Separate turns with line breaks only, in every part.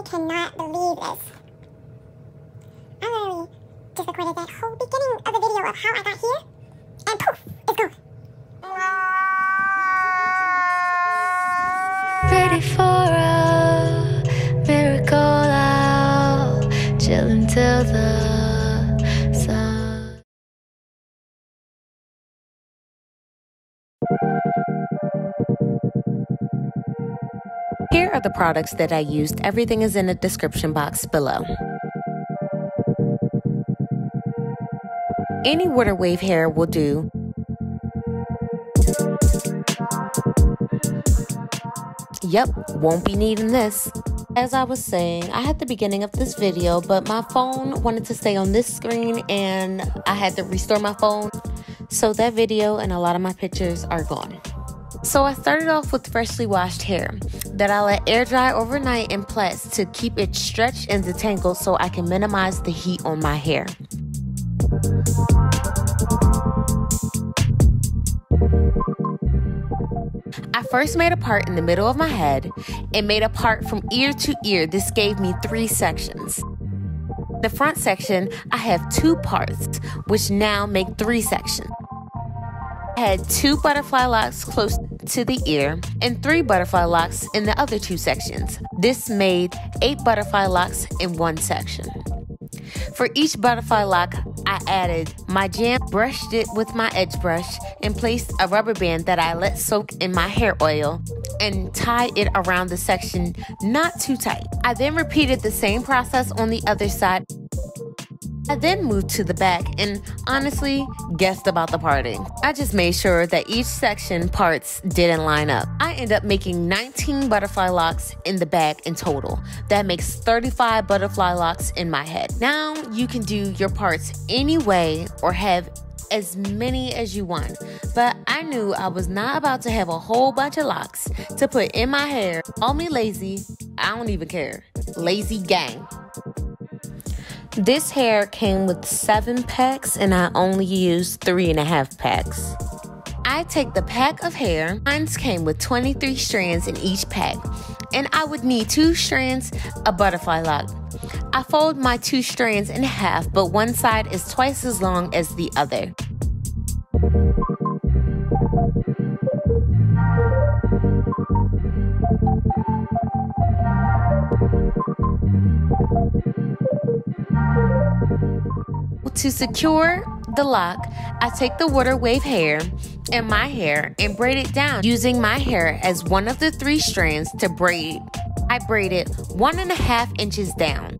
I cannot believe this. I literally just recorded that whole beginning of the video of how I got here, and poof, it's gone.
Ready for a miracle, I'll chill until the sun.
Here are the products that I used. Everything is in the description box below. Any water wave hair will do. Yep, won't be needing this. As I was saying, I had the beginning of this video, but my phone wanted to stay on this screen and I had to restore my phone. So that video and a lot of my pictures are gone. So I started off with freshly washed hair that I let air dry overnight in plaits to keep it stretched and detangled so I can minimize the heat on my hair. I first made a part in the middle of my head and made a part from ear to ear. This gave me 3 sections. The front section, I have 2 parts, which now make 3 sections. I had 2 butterfly locks close to the ear and 3 butterfly locks in the other 2 sections. This made 8 butterfly locks in 1 section. For each butterfly lock, I added my jam, brushed it with my edge brush, and placed a rubber band that I let soak in my hair oil and tied it around the section, not too tight. I then repeated the same process on the other side. I then moved to the back and honestly guessed about the parting. I just made sure that each section parts didn't line up. I ended up making 19 butterfly locks in the back in total. That makes 35 butterfly locks in my head. Now you can do your parts any way or have as many as you want, but I knew I was not about to have a whole bunch of locks to put in my hair. Call me lazy, I don't even care. Lazy gang. This hair came with 7 packs and I only used 3.5 packs. I take the pack of hair. Mine came with 23 strands in each pack and I would need 2 strands of butterfly lock. I fold my 2 strands in half, but one side is twice as long as the other. To secure the lock, I take the water wave hair in my hair and braid it down using my hair as one of the 3 strands to braid. I braided 1.5 inches down.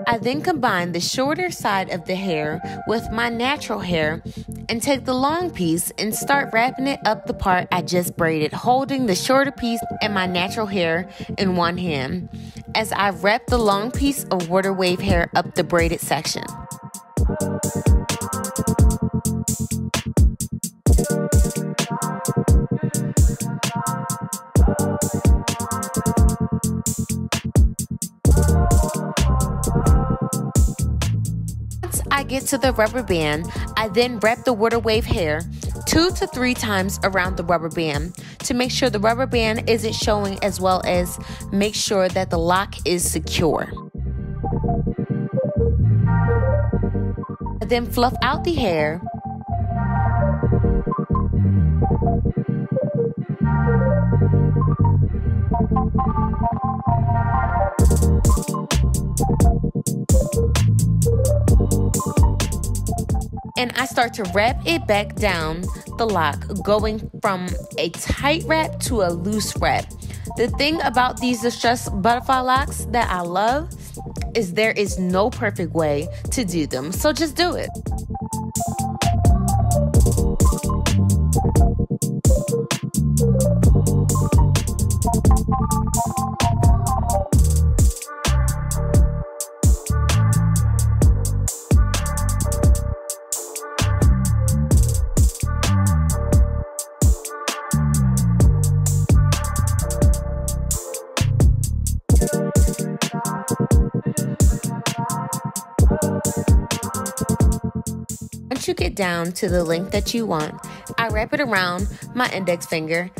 I then combine the shorter side of the hair with my natural hair and take the long piece and start wrapping it up the part I just braided, holding the shorter piece and my natural hair in one hand as I wrap the long piece of water wave hair up the braided section. I get to the rubber band, I then wrap the water wave hair 2 to 3 times around the rubber band to make sure the rubber band isn't showing, as well as make sure that the lock is secure. I then fluff out the hair. And I start to wrap it back down the lock, going from a tight wrap to a loose wrap. The thing about these distressed butterfly locks that I love is there is no perfect way to do them, so just do it. once you get down to the length that you want, I wrap it around my index finger,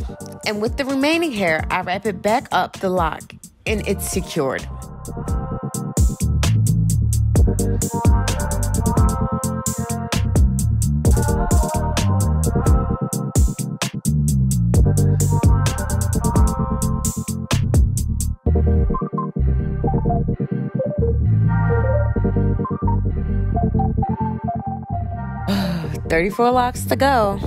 and with the remaining hair, I wrap it back up the lock, and it's secured. 34 locks to go.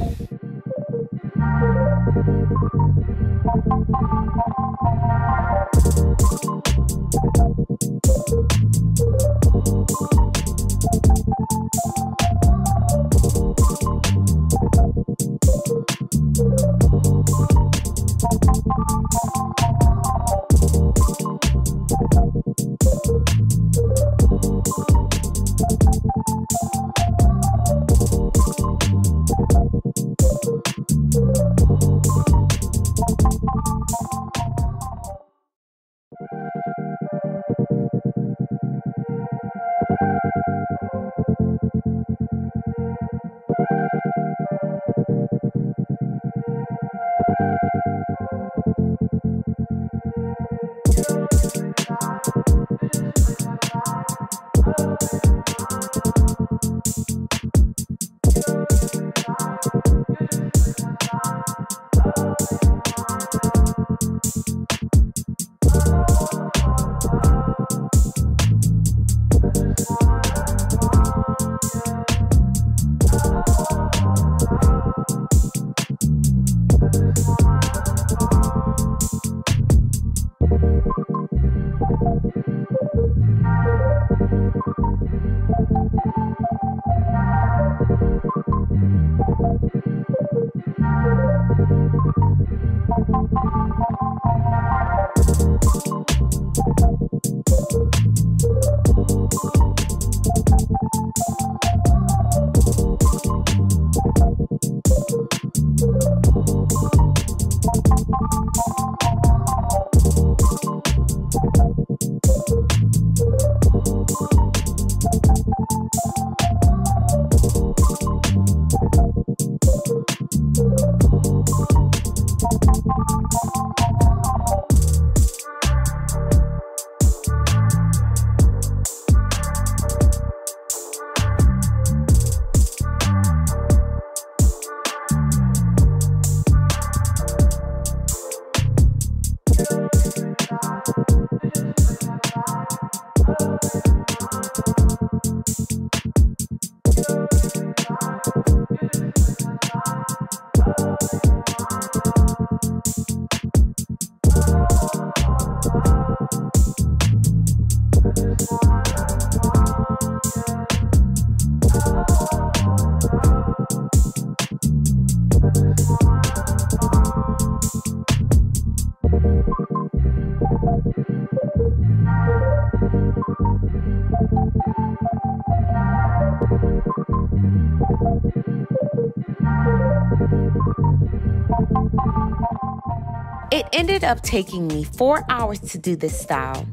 It ended up taking me 4 hours to do this style.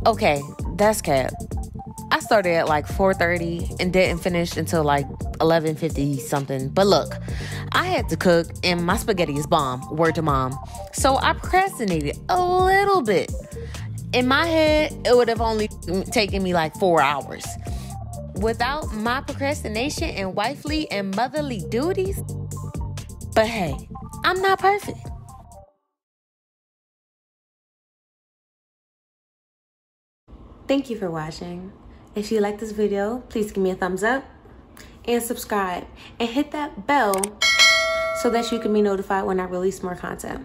Okay, that's cap. I started at like 4:30 and didn't finish until like 11:50 something. But look, I had to cook and my spaghetti is bomb, word to mom. So I procrastinated a little bit. In my head, it would have only taken me like 4 hours. Without my procrastination and wifely and motherly duties. But hey, I'm not perfect. Thank you for watching. If you like this video, please give me a thumbs up and subscribe and hit that bell so that you can be notified when I release more content.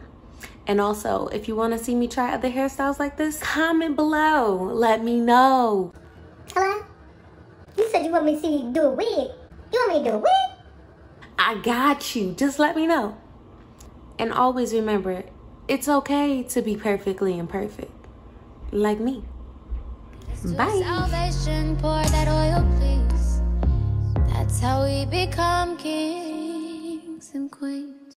And also, if you want to see me try other hairstyles like this, comment below. Let me know.
Hello? You said you want me to see you do a wig. You want me to do a wig?
I got you. Just let me know. And always remember, it's okay to be perfectly imperfect. Like me. Bye.
Salvation, pour that oil, please. That's how we become kings and queens.